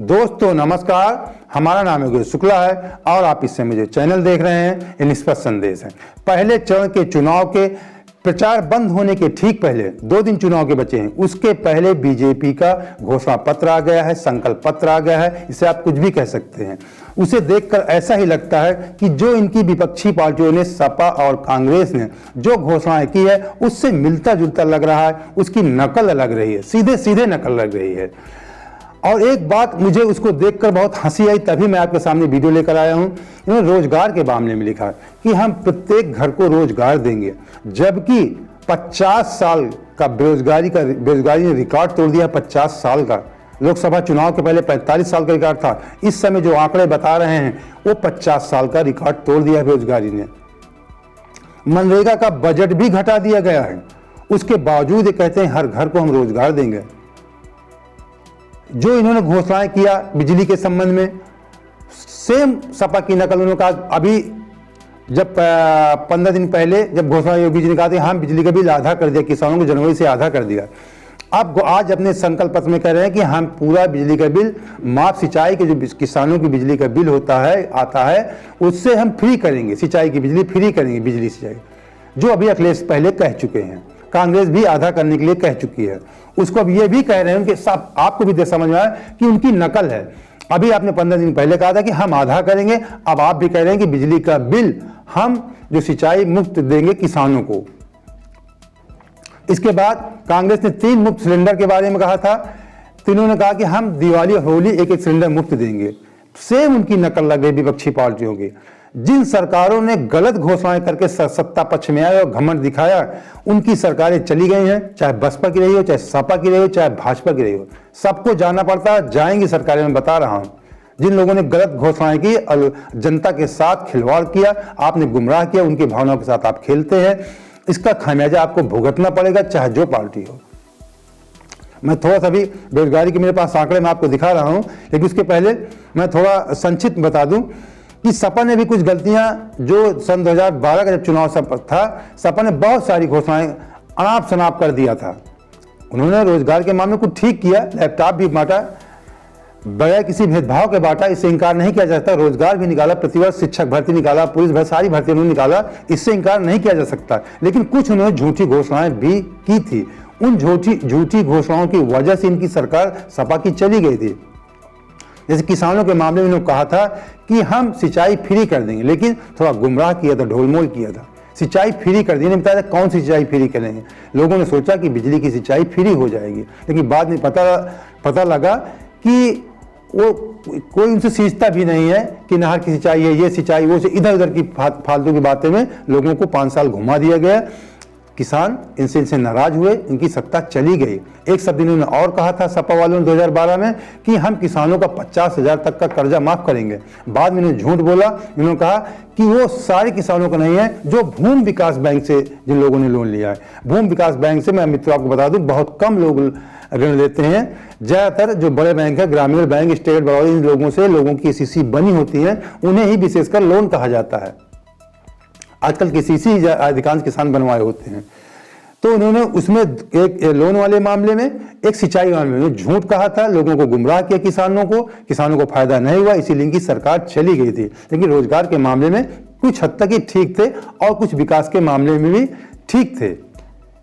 दोस्तों नमस्कार, हमारा नाम योगेश शुक्ला है और आप इससे मुझे चैनल देख रहे हैं। ये निष्पक्ष संदेश है। पहले चरण के चुनाव के प्रचार बंद होने के ठीक पहले 2 दिन चुनाव के बचे हैं। उसके पहले बीजेपी का घोषणा पत्र आ गया है, संकल्प पत्र आ गया है, इसे आप कुछ भी कह सकते हैं। उसे देखकर ऐसा ही लगता है कि जो इनकी विपक्षी पार्टियों ने, सपा और कांग्रेस ने जो घोषणाएं की है उससे मिलता जुलता लग रहा है, उसकी नकल लग रही है, सीधे सीधे नकल लग रही है। और एक बात मुझे उसको देखकर बहुत हंसी आई, तभी मैं आपके सामने वीडियो लेकर आया हूं। इन्होंने रोजगार के मामले में लिखा कि हम प्रत्येक घर को रोजगार देंगे, जबकि 50 साल का बेरोजगारी ने रिकॉर्ड तोड़ दिया। 50 साल का, लोकसभा चुनाव के पहले 45 साल का रिकॉर्ड था। इस समय जो आंकड़े बता रहे हैं वो 50 साल का रिकॉर्ड तोड़ दिया बेरोजगारी ने। मनरेगा का बजट भी घटा दिया गया है, उसके बावजूद ये कहते हैं हर घर को हम रोजगार देंगे। जो इन्होंने घोषणाएं किया बिजली के संबंध में, सेम सपा की नकल उन्होंने कहा। अभी जब 15 दिन पहले जब घोषणा योगी जी ने कहा था हम बिजली का बिल आधा कर दिया, किसानों को जनवरी से आधा कर दिया। अब आज अपने संकल्प पत्र में कह रहे हैं कि हम पूरा बिजली का बिल माफ, सिंचाई के जो किसानों की बिजली का बिल होता है, आता है, उससे हम फ्री करेंगे, सिंचाई की बिजली फ्री करेंगे, बिजली सिंचाई, जो अभी अखिलेश पहले कह चुके हैं। कांग्रेस भी आधा करने के लिए कह चुकी है। उसको अब ये भी कह रहे हैं कि सब आपको भी समझ में आया कि उनकी नकल है। अभी आपने 15 दिन पहले कहा था कि हम आधा करेंगे, अब आप भी कह रहे हैं कि बिजली का बिल हम जो सिंचाई मुफ्त देंगे किसानों को। इसके बाद कांग्रेस ने 3 मुफ्त सिलेंडर के बारे में कहा था, तीनों ने कहा कि हम दिवाली और होली एक सिलेंडर मुफ्त देंगे। सेम उनकी नकल लग गई विपक्षी पार्टियों की। जिन सरकारों ने गलत घोषणाएं करके सत्ता पक्ष में आए और घमंड दिखाया, उनकी सरकारें चली गई हैं, चाहे बसपा की रही हो, चाहे सपा की रही हो, चाहे भाजपा की रही हो, सबको जाना पड़ता, जाएंगी सरकारें। मैं बता रहा हूं, जिन लोगों ने गलत घोषणाएं की और जनता के साथ खिलवाड़ किया, आपने गुमराह किया, उनकी भावनाओं के साथ आप खेलते हैं, इसका खामियाजा आपको भुगतना पड़ेगा, चाहे जो पार्टी हो। मैं थोड़ा सा भी बेरोजगारी के मेरे पास आंकड़े मैं आपको दिखा रहा हूं, लेकिन उसके पहले मैं थोड़ा संक्षिप्त बता दूं कि सपा ने भी कुछ गलतियां, जो सन 2012 का जब चुनाव था, सपा ने बहुत सारी घोषणाएं अनाप शनाप कर दिया था। उन्होंने रोजगार के मामले को ठीक किया, लैपटॉप भी बांटा, बगैर किसी भेदभाव के बांटा, इससे इंकार नहीं किया जा सकता। रोजगार भी निकाला, प्रतिवर्ष शिक्षक भर्ती निकाला, पुलिस भर्ती, सारी भर्ती उन्होंने निकाला, इससे इंकार नहीं किया जा सकता। लेकिन कुछ उन्होंने झूठी घोषणाएं भी की थी। उन झूठी घोषणाओं की वजह से इनकी सरकार सपा की चली गई थी। जैसे किसानों के मामले में उन्होंने कहा था कि हम सिंचाई फ्री कर देंगे, लेकिन थोड़ा गुमराह किया था, ढोलमोल किया था। सिंचाई फ्री कर दी, नहीं बताया था कौन सी सिंचाई फ्री करेंगे। लोगों ने सोचा कि बिजली की सिंचाई फ्री हो जाएगी, लेकिन बाद में पता लगा कि वो कोई उनसे सींचता भी नहीं है कि नहर की सिंचाई है, ये सिंचाई, वो इधर उधर की फालतू की बातें में लोगों को 5 साल घुमा दिया गया। किसान इनसे नाराज हुए, इनकी सत्ता चली गई। एक शब्द इन्होंने और कहा था सपा वालों ने 2012 में कि हम किसानों का 50,000 तक का कर्जा माफ करेंगे। बाद में इन्होंने झूठ बोला, इन्होंने कहा कि वो सारे किसानों का नहीं है जो भूमि विकास बैंक से जिन लोगों ने लोन लिया है। भूमि विकास बैंक से मैं मित्रों आपको बता दूं, बहुत कम लोग ऋण लेते हैं। ज्यादातर जो बड़े बैंक है, ग्रामीण बैंक, स्टेट बड़ौदा, इन लोगों से लोगों की सीसी बनी होती है, उन्हें ही विशेषकर लोन कहा जाता है। आजकल किसी अधिकांश किसान बनवाए होते हैं। तो उन्होंने उसमें एक लोन वाले मामले में, एक सिंचाई मामले में झूठ कहा था, लोगों को गुमराह किया, किसानों को फायदा नहीं हुआ, इसीलिए इनकी सरकार चली गई थी। लेकिन रोजगार के मामले में कुछ हद तक ही ठीक थे और कुछ विकास के मामले में भी ठीक थे।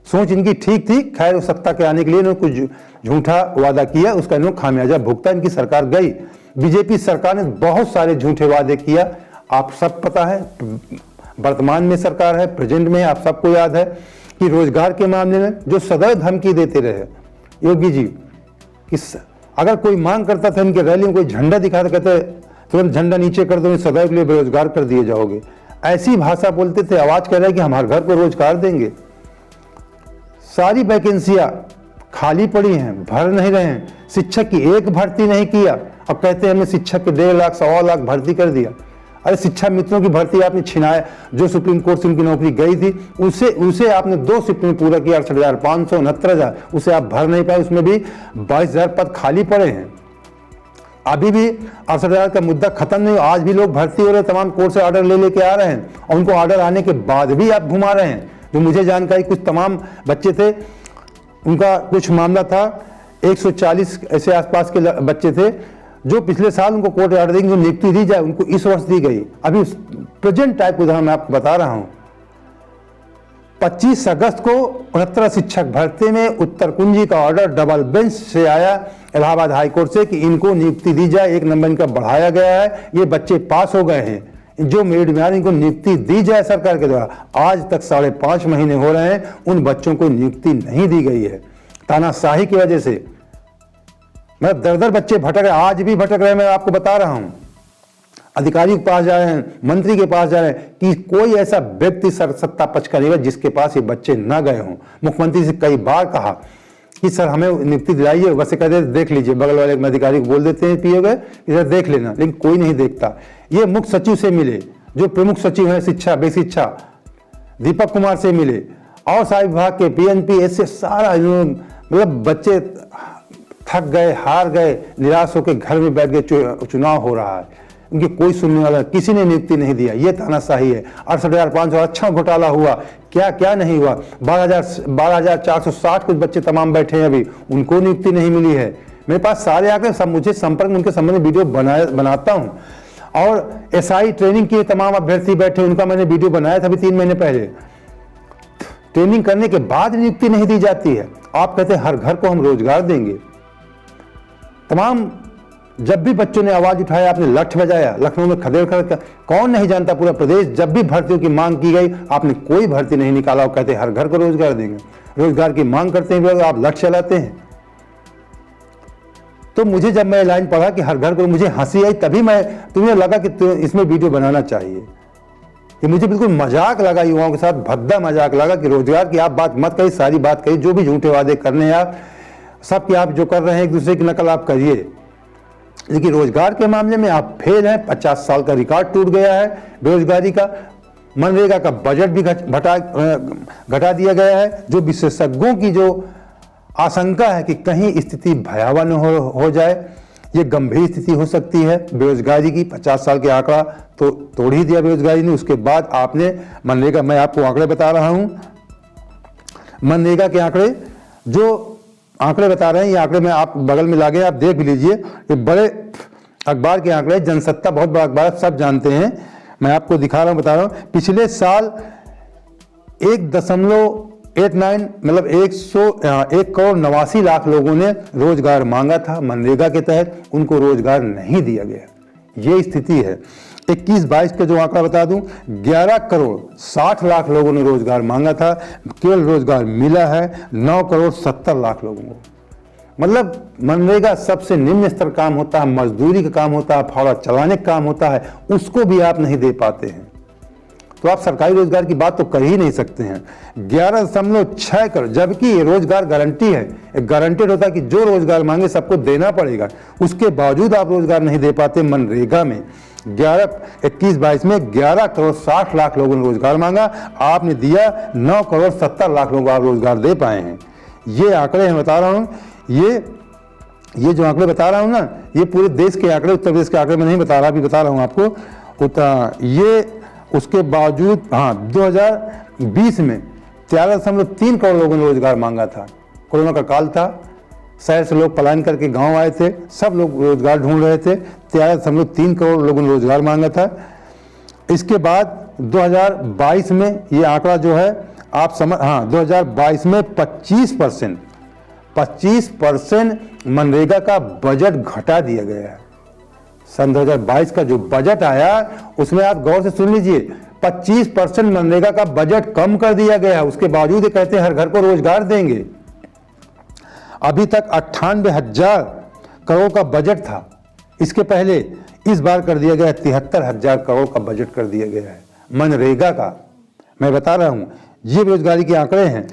सोच इनकी ठीक थी। खैर, सत्ता के आने के लिए इन्होंने कुछ झूठा वादा किया, उसका इन्होंने खामियाजा भुगता, इनकी सरकार गई। बीजेपी सरकार ने बहुत सारे झूठे वादे किया, आप सब पता है। वर्तमान में सरकार है, प्रेजेंट में, आप सबको याद है कि रोजगार के मामले में जो सदैव धमकी देते रहे योगी जी कि अगर कोई मांग करता था इनके रैली में, कोई झंडा दिखाता, कहते तुरंत झंडा नीचे कर दो, सदैव के लिए बेरोजगार कर दिए जाओगे। ऐसी भाषा बोलते थे, आवाज कर रहे कि हम हर घर को रोजगार देंगे। सारी वैकेंसियां खाली पड़ी हैं, भर नहीं रहे हैं। शिक्षक की एक भर्ती नहीं किया, अब कहते हैं हमने शिक्षक के 1.5 लाख 1.25 लाख भर्ती कर दिया। अरे शिक्षा मित्रों की भर्ती आपने छिनाया, जो सुप्रीम कोर्ट से उनकी नौकरी गई थी, उसे आपने 2 शिफ्ट में पूरा किया, 68,500, 69,000, उसे आप भर नहीं पाए। उसमें भी 22,000 पद खाली पड़े हैं। अभी भी 68,000 का मुद्दा खत्म नहीं, आज भी लोग भर्ती हो रहे, तमाम कोर्ट से ऑर्डर लेके आ रहे हैं, और उनको ऑर्डर आने के बाद भी आप घुमा रहे हैं। जो मुझे जानकारी, कुछ तमाम बच्चे थे, उनका कुछ मामला था, 140 ऐसे आसपास के बच्चे थे जो पिछले साल उनको कोर्ट ऑर्डर देंगे, जो नियुक्ति दी जाए उनको इस वर्ष दी गई। अभी प्रेजेंट टाइप उदाहरण मैं आपको बता रहा हूं। 25 अगस्त को 69 शिक्षक भर्ती में उत्तर कुंजी का ऑर्डर डबल बेंच से आया इलाहाबाद हाईकोर्ट से कि इनको नियुक्ति दी जाए, 1 नंबर इनका बढ़ाया गया है, ये बच्चे पास हो गए हैं, जो मेरिट में आ रहे इनको नियुक्ति दी जाए सरकार के द्वारा। आज तक 5.5 महीने हो रहे हैं, उन बच्चों को नियुक्ति नहीं दी गई है तानाशाही की वजह से। मैं दर बच्चे भटक रहे, आज भी भटक रहे, मैं आपको बता रहा हूं। अधिकारी के पास जा रहे हैं, मंत्री के पास जा रहे हैं कि कोई ऐसा व्यक्ति सत्ता पक्ष का नहीं है जिसके पास ये बच्चे ना गए हों। मुख्यमंत्री से कई बार कहा कि सर हमें नियुक्ति दिलाइए, बस कहते देख लीजिए, बगल वाले अधिकारी को बोल देते हैं पिए गए इधर देख लेना, लेकिन कोई नहीं देखता। ये मुख्य सचिव से मिले, जो प्रमुख सचिव है शिक्षा बेसिक शिक्षा, दीपक कुमार से मिले, और सारे विभाग के PNP, ऐसे सारा मतलब बच्चे थक गए, हार गए, निराश होकर घर में बैठ गए। चुनाव हो रहा है, उनकी कोई सुनने वाला, किसी ने नियुक्ति नहीं दिया। ये तानाशाही है। 68,500 अच्छा घोटाला हुआ, क्या क्या नहीं हुआ। 12,460 कुछ बच्चे तमाम बैठे हैं अभी, उनको नियुक्ति नहीं मिली है। मेरे पास सारे आंकड़े, सब मुझे संपर्क में उनके संबंध में वीडियो बनाता हूं। और SI ट्रेनिंग के तमाम अभ्यर्थी बैठे, उनका मैंने वीडियो बनाया था अभी 3 महीने पहले। ट्रेनिंग करने के बाद नियुक्ति नहीं दी जाती है। आप कहते हैं हर घर को हम रोजगार देंगे। तमाम जब भी बच्चों ने आवाज उठाया, आपने लठ बजाया, लखनऊ में खदेड़ कर, कौन नहीं जानता पूरा प्रदेश, जब भी भर्तियों की मांग की गई आपने कोई भर्ती नहीं निकाला और कहते हर घर को रोजगार देंगे। रोजगार की मांग करते हैं लोग, आप लठ चलाते हैं। तो मुझे जब मैं लाइन पढ़ा कि हर घर को, मुझे हंसी आई, तभी तुम्हें लगा कि इसमें वीडियो बनाना चाहिए। ये मुझे बिल्कुल मजाक लगा, युवाओं के साथ भद्दा मजाक लगा कि रोजगार की आप बात मत करिए, सारी बात करिए, जो भी झूठे वादे करने हैं आप सब, कि आप जो कर रहे हैं एक दूसरे की नकल आप करिए, लेकिन रोजगार के मामले में आप फेल हैं। 50 साल का रिकॉर्ड टूट गया है बेरोजगारी का। मनरेगा का बजट भी घटा दिया गया है, जो विशेषज्ञों की जो आशंका है कि कहीं स्थिति भयावह न हो जाए, ये गंभीर स्थिति हो सकती है बेरोजगारी की। 50 साल के आंकड़ा तो तोड़ ही दिया बेरोजगारी ने। उसके बाद आपने मनरेगा, मैं आपको आंकड़े बता रहा हूं, मनरेगा के आंकड़े, जो आंकड़े बता रहे हैं, ये आंकड़े में आप बगल में लागे, आप देख भी लीजिए। ये बड़े अखबार के आंकड़े, जनसत्ता बहुत बड़ा अखबार, सब जानते हैं। मैं आपको दिखा रहा हूं, बता रहा हूं। पिछले साल 1.89 मतलब 1 करोड़ 89 लाख लोगों ने रोजगार मांगा था मनरेगा के तहत, उनको रोजगार नहीं दिया गया। ये स्थिति है। 21-22 का जो आंकड़ा बता दूं, 11 करोड़ 60 लाख लोगों ने रोजगार मांगा था, केवल रोजगार मिला है 9 करोड़ 70 लाख लोगों को। मतलब मनरेगा सबसे निम्न स्तर काम होता है, मजदूरी का काम होता है, फावड़ा चलाने का काम होता है, उसको भी आप नहीं दे पाते हैं। तो आप सरकारी रोजगार की बात तो कर ही नहीं सकते हैं। 11.6 करोड़, जबकि ये रोजगार गारंटी है, गारंटेड होता है कि जो रोजगार मांगे सबको देना पड़ेगा, उसके बावजूद आप रोजगार नहीं दे पाते। मनरेगा में 21-22 में 11 करोड़ 60 लाख लोगों ने रोजगार मांगा, आपने दिया 9 करोड़ 70 लाख लोगों को आप रोजगार दे पाए हैं। ये आंकड़े मैं बता रहा हूँ, ये जो आंकड़े बता रहा हूँ ना, ये पूरे देश के आंकड़े, उत्तर प्रदेश के आंकड़े मैं नहीं बता रहा, अभी बता रहा हूँ आपको। ये उसके बावजूद 2020 में 13.3 करोड़ लोगों ने रोजगार मांगा था। कोरोना का काल था, शहर से लोग पलायन करके गांव आए थे, सब लोग रोजगार ढूंढ रहे थे। 13.3 करोड़ लोगों ने रोजगार मांगा था। इसके बाद 2022 में ये आंकड़ा जो है आप 2022 में 25% मनरेगा का बजट घटा दिया गया है। सन 2022 का जो बजट आया उसमें आप गौर से सुन लीजिए, 25% मनरेगा का बजट कम कर दिया गया है। उसके बावजूद ये कहते हैं हर घर को रोजगार देंगे। अभी तक 98,000 करोड़ का बजट था, इसके पहले इस बार कर दिया गया 73,000 करोड़ का बजट कर दिया गया है मनरेगा का। मैं बता रहा हूं, ये बेरोजगारी के आंकड़े हैं।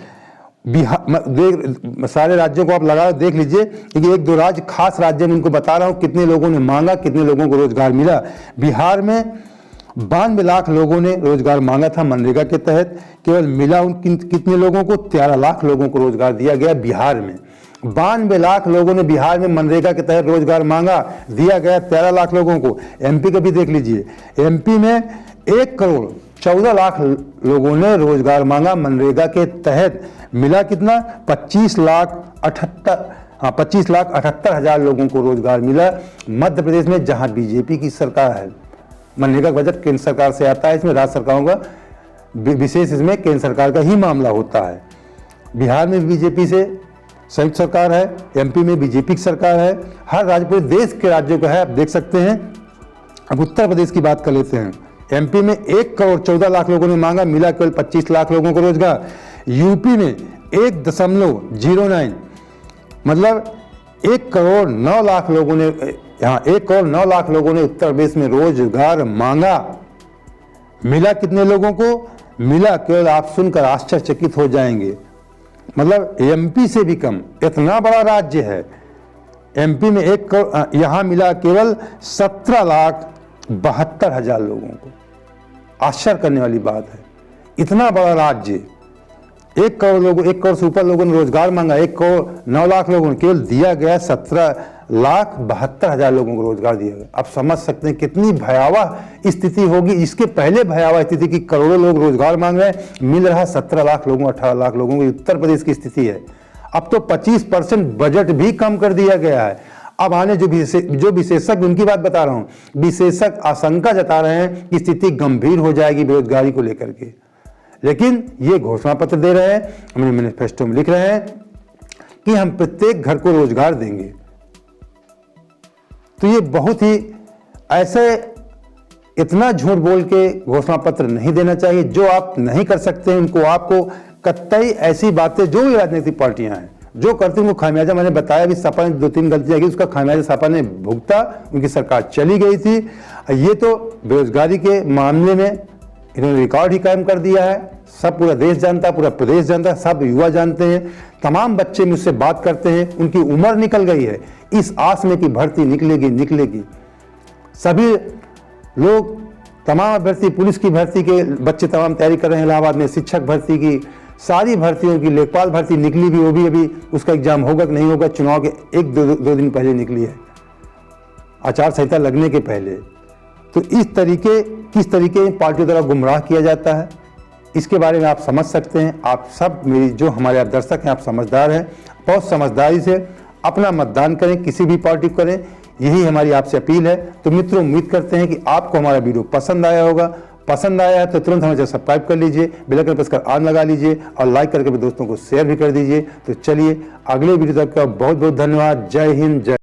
बिहार, सारे राज्यों को आप लगा देख लीजिए, क्योंकि 1-2 राज्य, खास राज्य में उनको बता रहा हूं कितने लोगों ने मांगा, कितने लोगों को रोजगार मिला। बिहार में 92 लाख लोगों ने रोजगार मांगा था मनरेगा के तहत, केवल मिला कितने लोगों को? 13 लाख लोगों को रोजगार दिया गया बिहार में। 92 लाख लोगों ने बिहार में मनरेगा के तहत रोजगार मांगा, दिया गया 13 लाख लोगों को। एमपी का भी देख लीजिए, एमपी में 1 करोड़ 14 लाख लोगों ने रोजगार मांगा मनरेगा के तहत, मिला कितना? 25 लाख 25,78,000 लोगों को रोजगार मिला। मध्य प्रदेश में जहां बीजेपी की सरकार है, मनरेगा का बजट केंद्र सरकार से आता है, इसमें राज्य सरकारों का विशेष इसमें केंद्र सरकार का ही मामला होता है। बिहार में बीजेपी से संयुक्त सरकार है, एमपी में बीजेपी की सरकार है, हर राज्य पूरे देश के राज्यों का है, आप देख सकते हैं। अब उत्तर प्रदेश की बात कर लेते हैं। एमपी में 1,14,00,000 लोगों ने मांगा, मिला केवल 25 लाख लोगों को रोजगार। यूपी में 1.09 मतलब 1,09,00,000 लोगों ने, यहाँ 1,09,00,000 लोगों ने उत्तर प्रदेश में रोजगार मांगा। मिला कितने लोगों को? मिला केवल, आप सुनकर आश्चर्यचकित हो जाएंगे, मतलब एमपी से भी कम। इतना बड़ा राज्य है, एमपी में यहाँ मिला केवल 17,72,000 लोगों को। आश्चर्य करने वाली बात है, इतना बड़ा राज्य, 1 करोड़ लोगों, 1 करोड़ से ऊपर लोगों ने रोजगार मांगा, 1,09,00,000 लोगों ने केवल दिया गया, 17,72,000 लोगों को रोजगार दिया गया। आप समझ सकते हैं कितनी भयावह स्थिति होगी। इसके पहले भयावह स्थिति की करोड़ों लोग रोजगार मांग रहे हैं, मिल रहा 17 लाख लोगों, 18 लाख लोगों को। उत्तर प्रदेश की स्थिति है। अब तो 25% बजट भी कम कर दिया गया है। अब आने जो विशेषज्ञ, उनकी बात बता रहा हूं, विशेषज्ञ आशंका जता रहे हैं कि स्थिति गंभीर हो जाएगी बेरोजगारी को लेकर के। लेकिन ये घोषणा पत्र दे रहे हैं, अपने मैनिफेस्टो में लिख रहे हैं कि हम प्रत्येक घर को रोजगार देंगे। तो ये बहुत ही ऐसे, इतना झूठ बोल के घोषणा पत्र नहीं देना चाहिए। जो आप नहीं कर सकते उनको, आपको कतई ऐसी बातें, जो भी राजनीतिक पार्टियां हैं जो करती हैं, उनको खामियाजा, मैंने बताया भी, सपा ने 2-3 गलतियां की, उसका खामियाजा सपा ने भुगता, उनकी सरकार चली गई थी। ये तो बेरोजगारी के मामले में इन्होंने रिकॉर्ड ही कायम कर दिया है। सब पूरा देश जानता है, पूरा प्रदेश जानता है, सब युवा जानते हैं, तमाम बच्चे मुझसे बात करते हैं, उनकी उम्र निकल गई है इस आस में कि भर्ती निकलेगी। सभी लोग, तमाम अभ्यर्थी, पुलिस की भर्ती के बच्चे तमाम तैयारी कर रहे हैं, इलाहाबाद में शिक्षक भर्ती की, सारी भर्तियों की, लेखपाल भर्ती निकली भी, वो भी अभी उसका एग्जाम होगा कि नहीं होगा, चुनाव के 1-2 दिन पहले निकली है, आचार संहिता लगने के पहले। तो किस तरीके पार्टियों द्वारा गुमराह किया जाता है, इसके बारे में आप समझ सकते हैं। आप सब, मेरी जो हमारे आप दर्शक हैं, आप समझदार हैं, बहुत समझदारी से अपना मतदान करें, किसी भी पार्टी को करें, यही हमारी आपसे अपील है। तो मित्रों, उम्मीद करते हैं कि आपको हमारा वीडियो पसंद आया होगा। पसंद आया है तो तुरंत हमें सब्सक्राइब कर लीजिए, बेल आइकन प्रेस कर ऑन लगा लीजिए और लाइक करके अपने दोस्तों को शेयर भी कर दीजिए। तो चलिए, अगले वीडियो तक का बहुत बहुत धन्यवाद। जय हिंद, जय